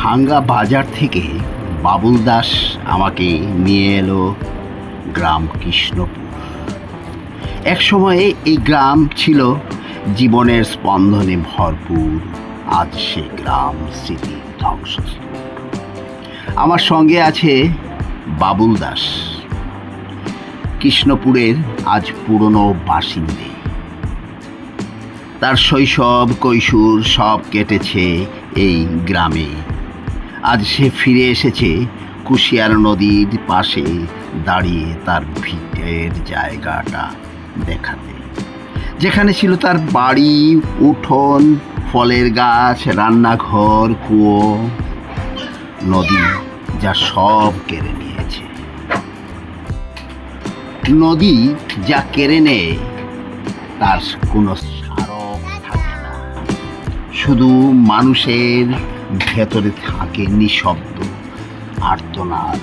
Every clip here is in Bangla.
ভাঙ্গা বাজার থেকে বাবুল দাস আমাকে নিয়ে এলো গ্রাম কৃষ্ণপুর। এক সময়ে এই গ্রাম ছিল জীবনের স্পন্দনে ভরপুর। আজ সে গ্রাম স্মৃতি ধ্বংসস্তূপ। আমার সঙ্গে আছে বাবুল দাস, কৃষ্ণপুরের আজ পুরনো বাসিন্দে। তার শৈশব কৈশোর সব কেটেছে এই গ্রামে। আজ সে ফিরে এসেছে কুশিয়ার নদীর পাশে দাঁড়িয়ে তার ভিটের জায়গাটা দেখাতে, যেখানে ছিল তার বাড়ি, উঠোন, ফলের গাছ, রান্নাঘর, কুয়ো। নদী যা সব কেড়ে নিয়েছে। নদী যা কেড়ে নেয় তার কোনো স্মারক থাকে না। শুধু মানুষের ভেতরে থাকে নিঃশব্দ আর্তনাদ।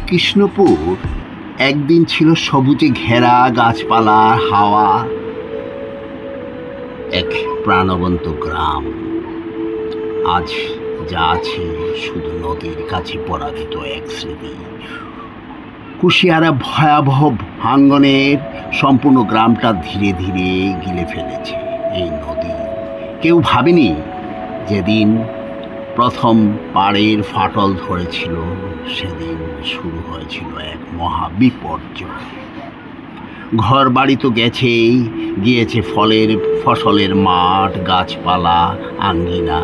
কৃষ্ণপুর একদিন ছিল সবুজে ঘেরা, গাছপালা, হাওয়া, এক প্রাণবন্ত গ্রাম। আজ যা আছে শুধু নদীর কাছে পরাজিত এক স্মৃতি। কুশিয়ারা ভয়াবহ ভাঙ্গনের সম্পূর্ণ গ্রামটা ধীরে ধীরে গিলে ফেলেছে এই নদী। কেউ ভাবেনি যেদিন প্রথম পাড়ের ফাটল ধরেছিল সেদিন শুরু হয়েছিল এক মহাবিপর্যয়। ঘর বাড়ি তো গেছেই, গিয়েছে ফসলের মাঠ, গাছপালা, আঙ্গিনা,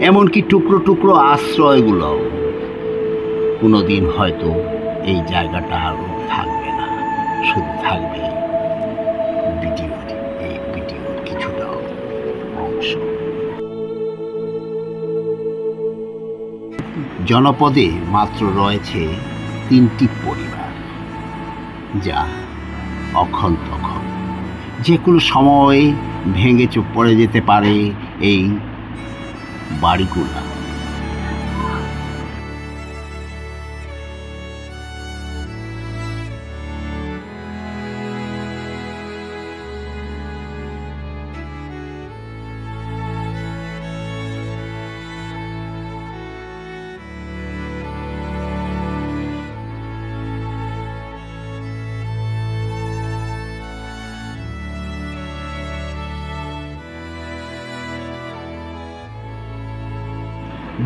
এমনকি টুকরো টুকরো আশ্রয়গুলোও। কোনোদিন হয়তো এই জায়গাটা আর থাকবে না, শুধু থাকবে ভিডিওর কিছুটা অংশ। জনপদে মাত্র রয়েছে 3টি পরিবার, যা অখন তখন যে কোনো সময় ভেঙে পড়ে যেতে পারে এই বাড়িগুলা।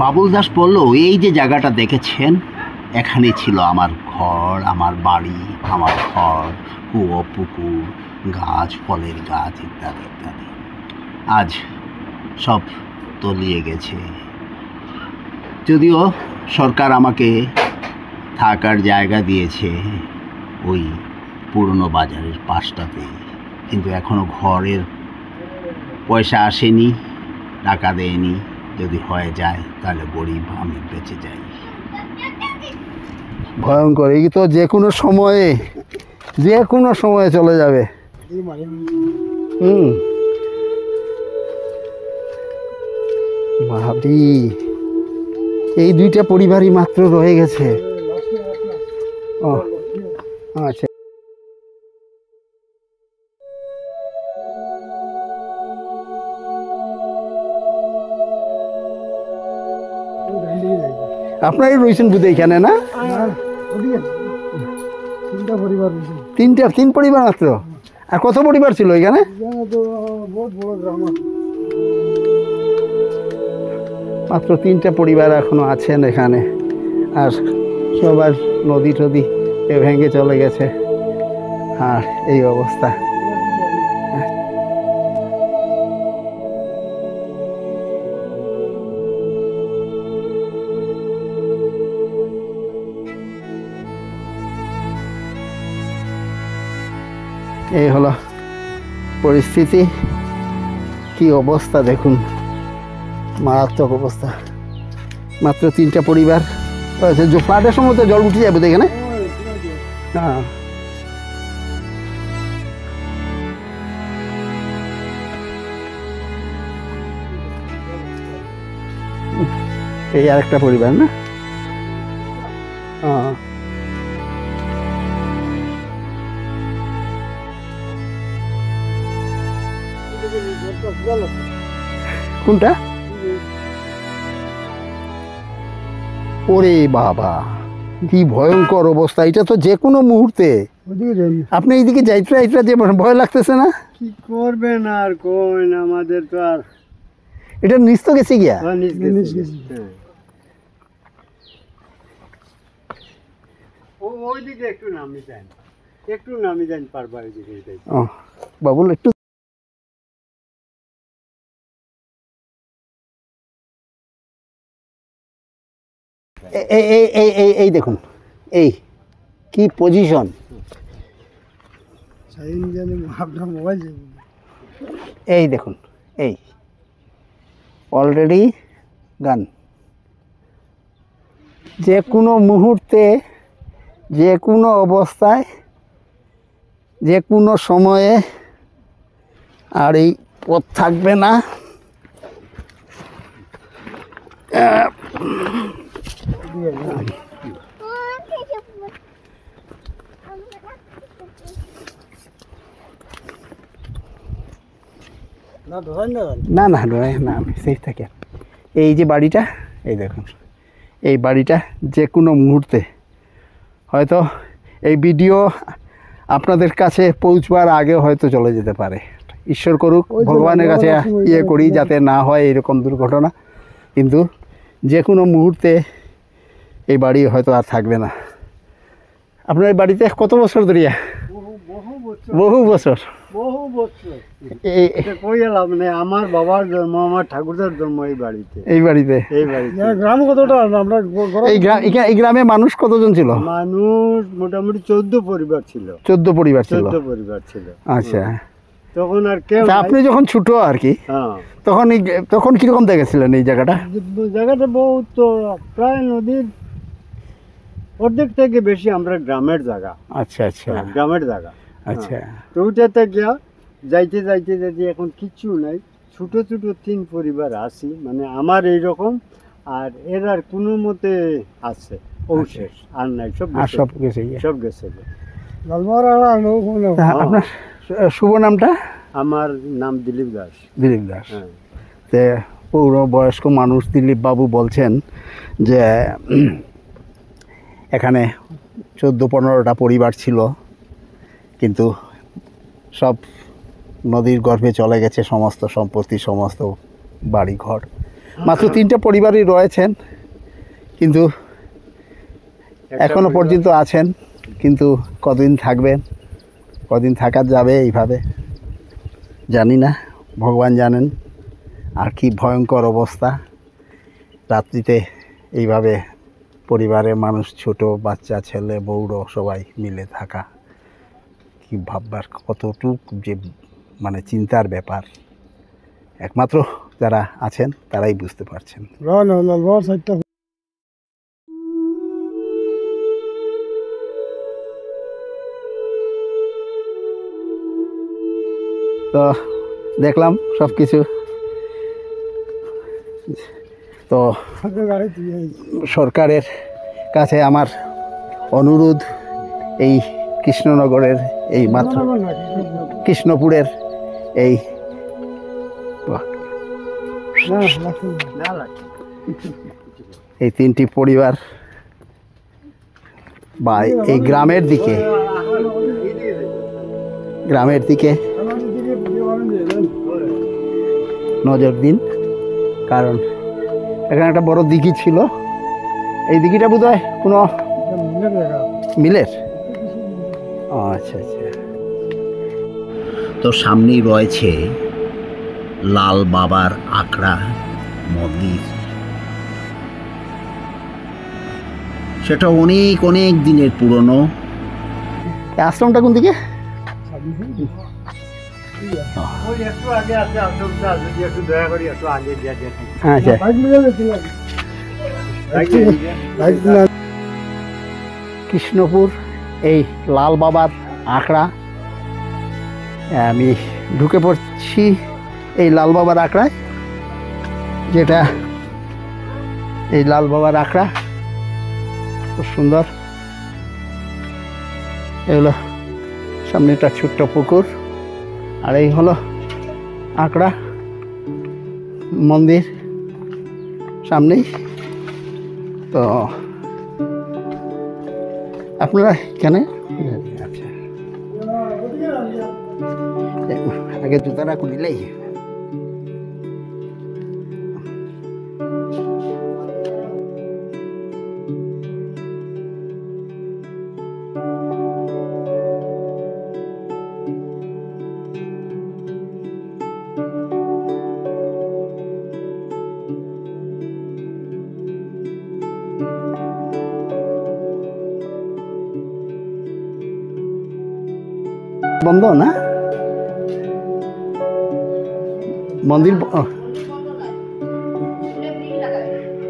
বাবুল দাস বলল, এই যে জায়গাটা দেখেছেন, এখানে ছিল আমার ঘর, আমার বাড়ি, আমার ঘর, কুয়ো, পুকুর, গাছ, ফলের গাছ ইত্যাদি ইত্যাদি। আজ সব তলিয়ে গেছে। যদিও সরকার আমাকে থাকার জায়গা দিয়েছে ওই পুরনো বাজারের পাশটাতে, কিন্তু এখনো ঘরের পয়সা আসেনি, টাকা দেয়নি। যদি হয়ে যায় তাহলে গরিব আমি বেঁচে যাই। ভয়ঙ্কর, এই তো যে কোনো সময়ে চলে যাবে। ভাবি এই 2টা পরিবারই মাত্র রয়ে গেছে। ও আচ্ছা, আপনারই রয়েছেন বুধ এখানে না? 3 পরিবার মাত্র। আর কত পরিবার ছিল এখানে? মাত্র 3টা পরিবার এখনো আছেন এখানে। আর সবার নদী টদী ভেঙে চলে গেছে। আর এই অবস্থা। এই হলো পরিস্থিতি। কি অবস্থা দেখুন, মারাত্মক অবস্থা। মাত্র 3টা পরিবার রয়েছে। ফ্লাডের সময় তো জল উঠে যাবে এখানে। হ্যাঁ, এই আরেকটা পরিবার না? হ্যাঁ। কোনটা? ওরে বাবা, কি ভয়ঙ্কর অবস্থা! এটা তো যে কোনো মুহূর্তে। আপনি এইদিকে যাইতে যে ভয় লাগতেছে না? কি করবেন আর কোন, আমাদের তো আর এটা নিচ তো গেছে গিয়া। ওইদিকে একটু নামি যান পারবা ওইদিকে। ও বাবুল একটু এই দেখুন, এই কি পজিশন! এই দেখুন, এই অলরেডি গান। যে কোনো মুহূর্তে, যে কোনো অবস্থায়, যে কোনো সময়ে আর এই পথ থাকবে না। না না না, সেফ থাকে। এই যে বাড়িটা, এই দেখুন, এই বাড়িটা যে কোনো মুহূর্তে হয়তো এই ভিডিও আপনাদের কাছে পৌঁছবার আগে হয়তো চলে যেতে পারে। ঈশ্বর করুক, ভগবানের কাছে ইয়ে করি যাতে না হয় এরকম দুর্ঘটনা। কিন্তু যে কোনো মুহূর্তে এই বাড়ি হয়তো আর থাকবে না। আপনার এই বাড়িতে কত বছর ধরে? বহু বছর। আমার বাবার জন্ম, আমার ঠাকুরদার জন্ম এই বাড়িতে। গ্রাম কতটা? এই গ্রামে মানুষ কতজন ছিল? মানুষ মোটামুটি 14 পরিবার ছিল। 14 পরিবার ছিল। আচ্ছা। তখন আর কেউ, আপনি যখন ছোট আর কি, তখন কিরকম দেখেছিলেন এই জায়গাটা? বহুত, প্রায় নদীর অর্ধেক থেকে বেশি আমরা গ্রামের জায়গা। আচ্ছা আচ্ছা, গ্রামের জায়গা। আচ্ছা। তো ওইটাতে গিয়া যাইতে এখন কিচ্ছু নাই, ছোট ছোট 3 পরিবার আছি, মানে আমার এইরকম। আর এর আর কোনো মতে আছে শেষ, আর নাই, সব গেছে। আপনার শুভ নামটা? আমার নাম দিলীপ দাস। দিলীপ দাস। তে পৌর বয়স্ক মানুষ দিলীপ বাবু বলছেন যে এখানে 14-15টা পরিবার ছিল, কিন্তু সব নদীর গর্ভে চলে গেছে, সমস্ত সম্পত্তি, সমস্ত বাড়িঘর। মাত্র 3টা পরিবারই রয়েছেন, কিন্তু এখনো পর্যন্ত আছেন। কিন্তু কদিন থাকবেন, কদিন থাকা যাবে এইভাবে জানি না, ভগবান জানেন। আর কি ভয়ঙ্কর অবস্থা, রাত্রিতে এইভাবে পরিবারের মানুষ, ছোট বাচ্চা, ছেলে বউরো সবাই মিলে থাকা, কি ভাববার, কতটুক যে মানে চিন্তার ব্যাপার, একমাত্র যারা আছেন তারাই বুঝতে পারছেন। তো দেখলাম সব কিছু। তো সরকারের কাছে আমার অনুরোধ, এই কৃষ্ণনগরের, এই মাত্র কৃষ্ণপুরের এই এই 3টি পরিবার বা এই গ্রামের দিকে নজর দিন, কারণ এখানে একটা বড় দিঘি ছিল। এই দিঘিটা বোধহয় কোনো মিলের। আচ্ছা আচ্ছা। তো সামনেই রয়েছে লাল বাবার আখড়া মন্দির। সেটা অনেক অনেক দিনের পুরনো। আশ্রমটা কোন দিকে? কৃষ্ণপুর, এই লাল বাবার আখড়া। আমি ঢুকে পড়ছি এই লাল বাবার আখড়ায়, যেটা এই লাল বাবার আখড়া খুব সুন্দর। এগুলো সামনে একটা ছোট্ট পুকুর, আর এই হলো আখড়া মন্দির সামনেই। তো আপনারা এখানে আচ্ছা আগে জুতাটা খুলিলেই বন্ধ না মন্দির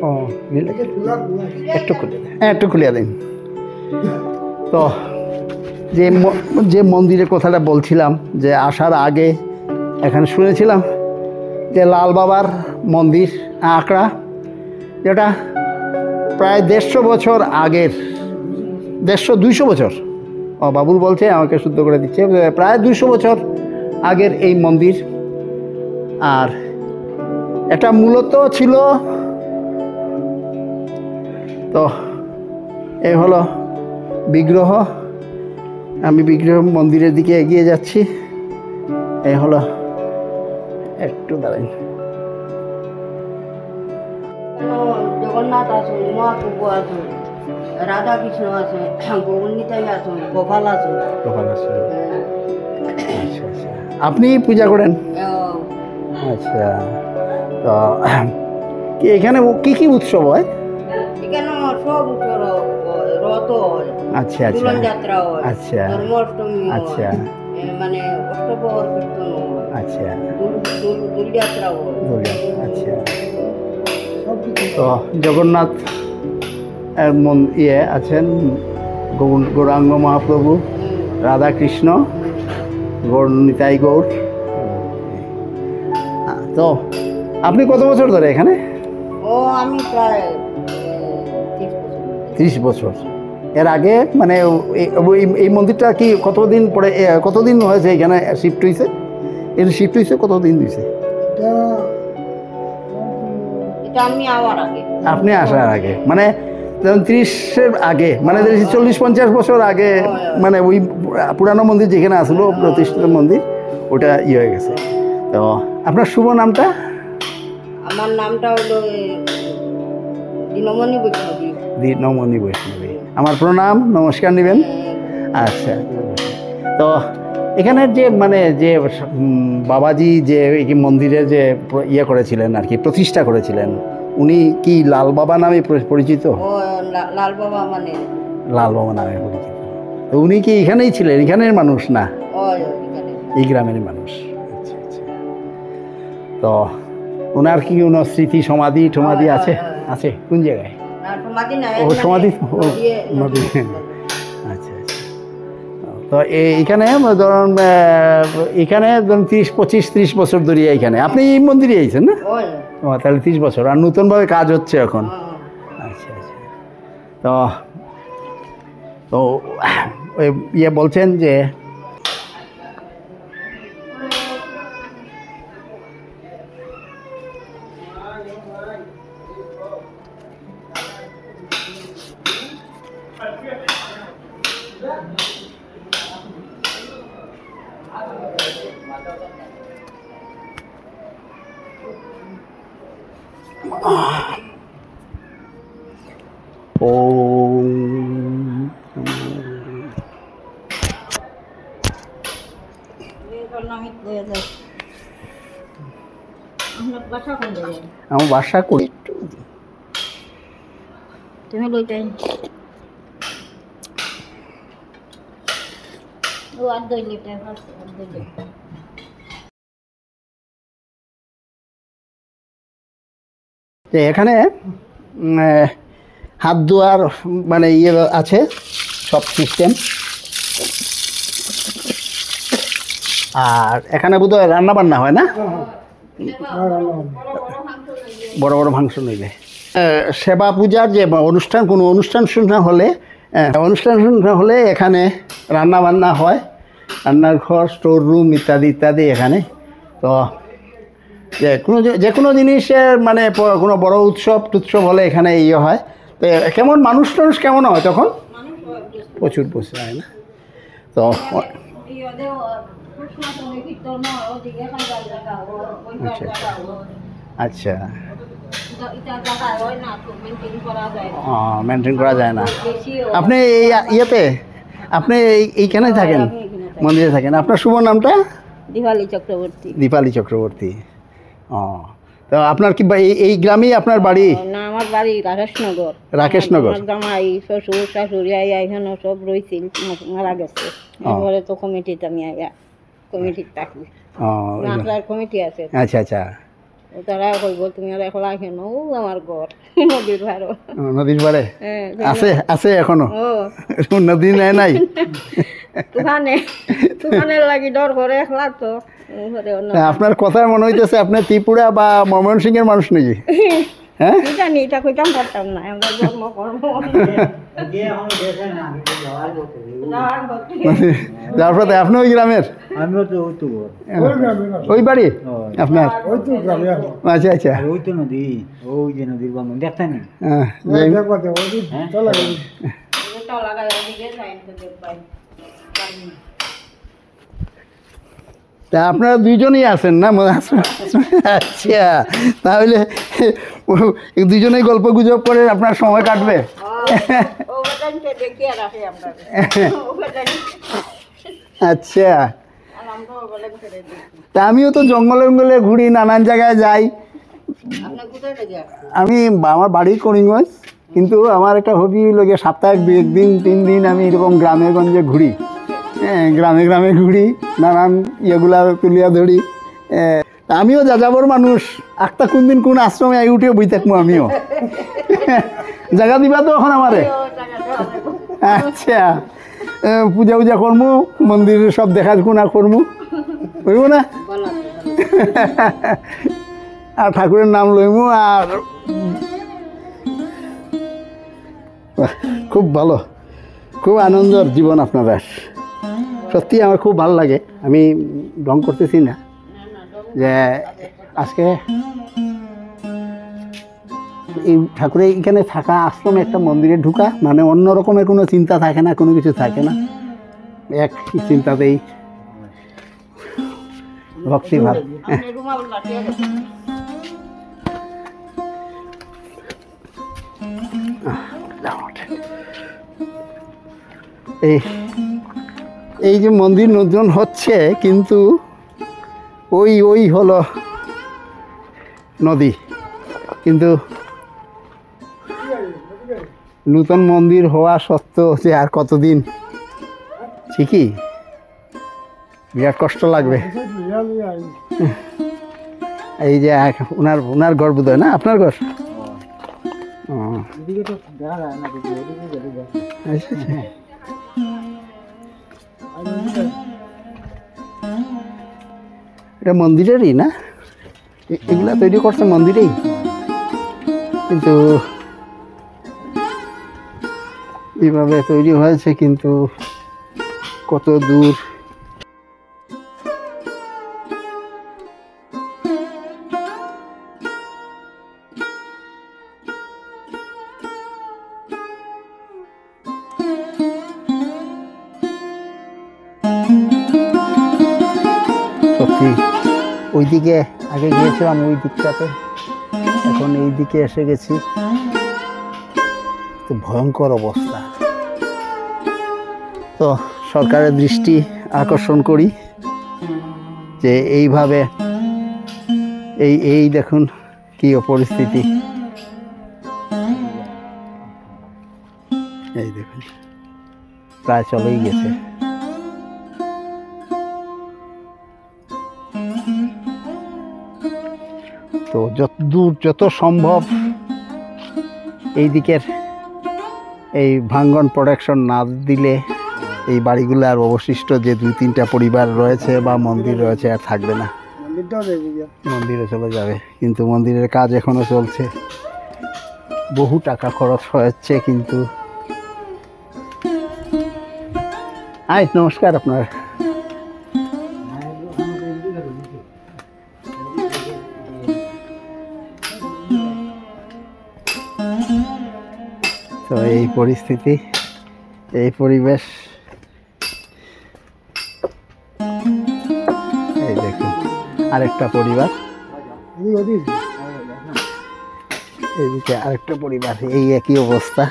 ও একটু খুলে হ্যাঁ একটু খুলিয়ে দিন। তো যে মন্দিরের কথাটা বলছিলাম, যে আসার আগে এখানে শুনেছিলাম যে লাল বাবার মন্দির আঁকড়া, যেটা প্রায় 150 বছর আগের, 150-200 বছর, ও বাবুল বলছে আমাকে শুদ্ধ করে দিচ্ছে, প্রায় 200 বছর আগের এই মন্দির। আর এটা মূলত ছিল, তো এই হলো বিগ্রহ। আমি বিগ্রহ মন্দিরের দিকে এগিয়ে যাচ্ছি। এই হলো, একটু দাঁড়াই, জগন্নাথ আসুন, মহাপ্রভু আসুন, রাধা কৃষ্ণ আসুন, গৌরনিতাই আসুন, গোপাল আসুন। আচ্ছা আচ্ছা, আপনি পূজা করেন? আচ্ছা, তো এখানে কি কি উৎসব হয়? এখানে সব উৎসব হয়, রথ হয়, আচ্ছা আচ্ছা দুলন যাত্রা হয়, আচ্ছা জন্মাষ্টমী হয়, আচ্ছা মানে অষ্টপ্রহর কীর্তন হয়, আচ্ছা দোল যাত্রা হয়। আচ্ছা, তো জগন্নাথ ইয়ে আছেন, গৌরাঙ্গ মহাপ্রভু, রাধা কৃষ্ণ, গৌর নিতাই গৌর। তো আপনি কত বছর ধরে এখানে? ও আমি প্রায় 30 বছর। এর আগে মানে এই মন্দিরটা কি কতদিন পরে, কতদিন হয়েছে এখানে শিফট হয়েছে? এর শিফট হয়েছে কতদিন হয়েছে? এটা আমি আওয়ার আগে, আপনি আসার আগে, মানে 30-এর আগে, মানে 40-50 বছর আগে, মানে ওই পুরানো মন্দির যেখানে আসলো, প্রতিষ্ঠিত মন্দির, ওটা হয়ে গেছে। তো আপনার শুভ নামটা? আমার নামটা হলো দীনমণি বৈষ্ণবী। দীনমণি বৈষ্ণবী। আমার প্রণাম, নমস্কার নেবেন। আচ্ছা, তো এখানের যে মানে যে বাবাজি যে এই মন্দিরে যে ইয়ে করেছিলেন আর কি, প্রতিষ্ঠা করেছিলেন, উনি কি লাল বাবা নামে পরিচিত? ও লাল বাবা, মানে লাল বাবা নামে পরিচিত। তো উনি কি এখানেই ছিলেন? এখানের মানুষ না, এখানে এই গ্রামের মানুষ? আচ্ছা আচ্ছা। তো ওনার কি কোনো স্মৃতি সমাধি টমাধি আছে? আছে কোন জায়গায়? সমাধি না, ও সমাধি, ও নদী। আচ্ছা আচ্ছা। তো এইখানে ধরুন, এখানে ধরুন 30 বছর ধরে এইখানে আপনি এই মন্দিরে আইছেন না? ও তাহলে 30 বছর। আর নতুনভাবে কাজ হচ্ছে এখন? আচ্ছা আচ্ছা। তো তো ওই ইয়ে বলছেন যে আমার বাসা করি তুমি লইটাই ও আর দই লিটার এখানে হাত ধোয়ার মানে ইয়ে আছে, সব সিস্টেম। আর এখানে বোধহয় রান্না বান্না হয় না? বড় বড় মাংস নইলে সেবা পূজার যে অনুষ্ঠান, কোনো অনুষ্ঠান হলে এখানে রান্না বান্না হয়, রান্নার ঘর, স্টোর রুম ইত্যাদি ইত্যাদি এখানে। তো যে কোনো জিনিসের মানে কোনো বড় উৎসব হলে এখানে ইয়ে হয়। তো কেমন মানুষ কেমন হয় তখন? প্রচুর হয় না? তো আচ্ছা, মেনটেন করা যায় না। আপনি এই ইয়েতে আপনি এইখানে থাকেন, মন্দিরে থাকেন। আপনার শুভ নামটা? দীপালি চক্রবর্তী। ও, তো আপনার কি এই গ্রামেই আপনার বাড়ি? না, আমার বাড়ি রাকেশনগর। রাকেশনগর। জামাই, শ্বশুর, শাশুড়ি এখানে সব রয়েছিল, মারা গেছে। এবারে তো কমিটিতে আমি কমিটির থাকি। কমিটি আছে। আচ্ছা আচ্ছা। তারা কইব তুমি আর একলা কেন? ও আমার ঘর নদীর ধারে। নদীর পাড়ে আছে এখনো? নদী নাই? তুফানের লাগি ডর করে একলা তো। আপনার কথায় মনে হইতেছে আপনি ত্রিপুরা বা ময়মনসিংহের মানুষ নাকি? হ্যাঁ, জানি, এটা কইতাম পারতাম না। আমরা জন্ম কর্ম তারপরে আপনি ওই গ্রামের? আমিও তো ওই বাড়ি আপনার? আচ্ছা আচ্ছা। ওই তো নদী, ওই যে নদীর বাঁধ দেখতেন। তা আপনারা দুইজনেই আছেন না? আচ্ছা, তাহলে দুইজনেই গল্প গুজব করে আপনার সময় কাটবে। আচ্ছা, তা আমিও তো জঙ্গলে ঘুরি, নানান জায়গায় যাই। আমার বাড়ি করিমগঞ্জ, কিন্তু আমার একটা হবি হইল গিয়ে সপ্তাহে 2 দিন 3 দিন আমি এরকম গ্রামে গঞ্জে ঘুরি। হ্যাঁ, গ্রামে ঘুরি, নানান ইয়েগুলা তুলিয়া ধরি। আমিও যাযাবর মানুষ। একটা কোন দিন কোন আশ্রমে উঠে বই থাকবো আমিও। জায়গা দিবা তো এখন আমারে? আচ্ছা, পূজা করবো, মন্দির সব দেখা কোনা করবো, বুঝবো না? আর ঠাকুরের নাম লইমু। আর খুব ভালো, খুব আনন্দের জীবন আপনারা। সত্যি আমার খুব ভালো লাগে। আমি ঢং করতেছি না যে আজকে এই ঠাকুরের এখানে থাকা, আশ্রমে একটা মন্দিরে ঢুকা মানে অন্য রকমের কোনো চিন্তা থাকে না, কোনো কিছু থাকে না, এক চিন্তাতেই ভক্তিভাব। এই যে মন্দির নতুন হচ্ছে, কিন্তু ওই হলো নদী। কিন্তু নূতন মন্দির হওয়া সত্ত্বেও যে আর কতদিন, ঠিকই বিরাট কষ্ট লাগবে। এই যে ওনার ঘর বোধহয় না? আপনার ঘর? এটা মন্দিরেরই না? এগুলা তৈরি করছে মন্দিরেই, কিন্তু এইভাবে তৈরি হয়েছে, কিন্তু কত দূর। সত্যি ওইদিকে আগে গিয়েছিলাম, ওই দিকটাতে, এখন এই দিকে এসে গেছি। তো ভয়ঙ্কর অবস্থা। তো সরকারের দৃষ্টি আকর্ষণ করি যে এইভাবে এই দেখুন কি পরিস্থিতি। এই দেখুন প্রায় চলেই গেছে। তো যত সম্ভব এই দিকের এই ভাঙ্গন প্রোটেকশন না দিলে এই বাড়িগুলো আর অবশিষ্ট যে 2-3টা পরিবার রয়েছে বা মন্দির রয়েছে আর থাকবে না, মন্দিরে চলে যাবে। কিন্তু মন্দিরের কাজ এখনো চলছে। বহু টাকা খরচ হয়েছে কিন্তু নমস্কার আপনার তো এই পরিস্থিতি এই পরিবেশ এই দেখুন আরেকটা পরিবার এইদিকে আরেকটা পরিবার এই একই অবস্থা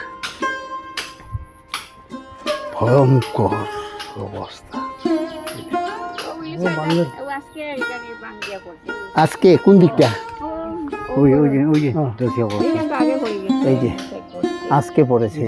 ভয়ঙ্কর অবস্থা আজকে কোন দিকটা এই যে আজকে পড়েছে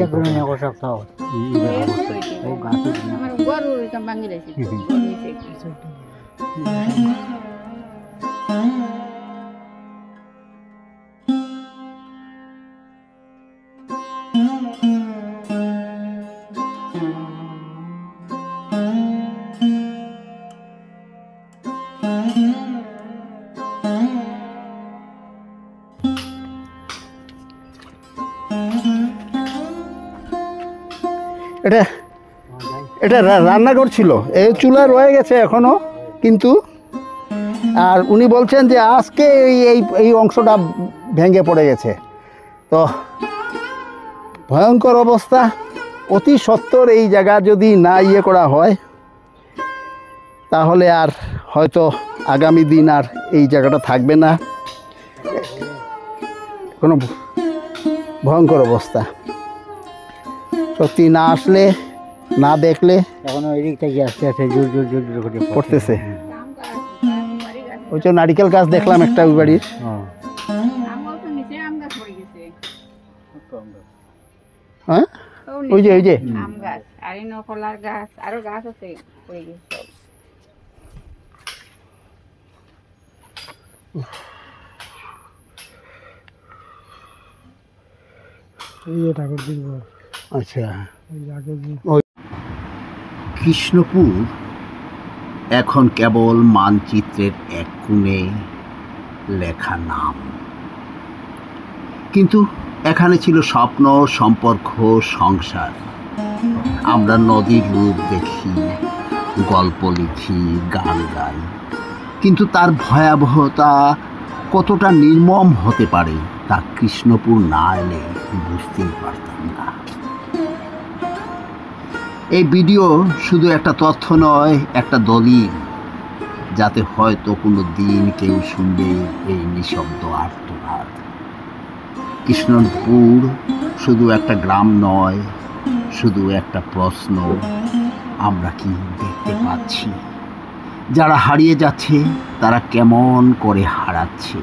এটা এটা রান্নাঘর ছিল এই চুলা রয়ে গেছে এখনো কিন্তু আর উনি বলছেন যে আজকে এই এই অংশটা ভেঙে পড়ে গেছে তো ভয়ঙ্কর অবস্থা অতি সত্বর এই জায়গা যদি না ইয়ে করা হয় তাহলে আর হয়তো আগামী দিন আর এই জায়গাটা থাকবে না কোনো ভয়ঙ্কর অবস্থা সত্যি না আসলে না দেখলে এখনো এই দিক থেকে আস্তে আস্তে জোর জোর জোর জোর করে পড়তেছে ওই যে নারিকেল গাছ দেখলাম একটা ওই বাড়ির হ্যাঁ ওই যে আম গাছ আর নকলার গাছ আরো গাছ আছে পড়ে গেছে আচ্ছা কৃষ্ণপুর এখন কেবল মানচিত্রের এক কোণে লেখা নাম, কিন্তু এখানে ছিল স্বপ্ন, সম্পর্ক, সংসার। আমরা নদীর রূপ দেখি, গল্প লিখি, গান গাই, কিন্তু তার ভয়াবহতা কতটা নির্মম হতে পারে তা কৃষ্ণপুর না এলে বুঝতেই পারতাম না। এই ভিডিও শুধু একটা তথ্য নয়, একটা দলিল, যাতে হয়তো কোনো দিন কেউ শুনবে এই নিঃশব্দ আর্তনাদ। কৃষ্ণপুর শুধু একটা গ্রাম নয়, শুধু একটা প্রশ্ন, আমরা কি দেখতে পাচ্ছি? যারা হারিয়ে যাচ্ছে তারা কেমন করে হারাচ্ছে?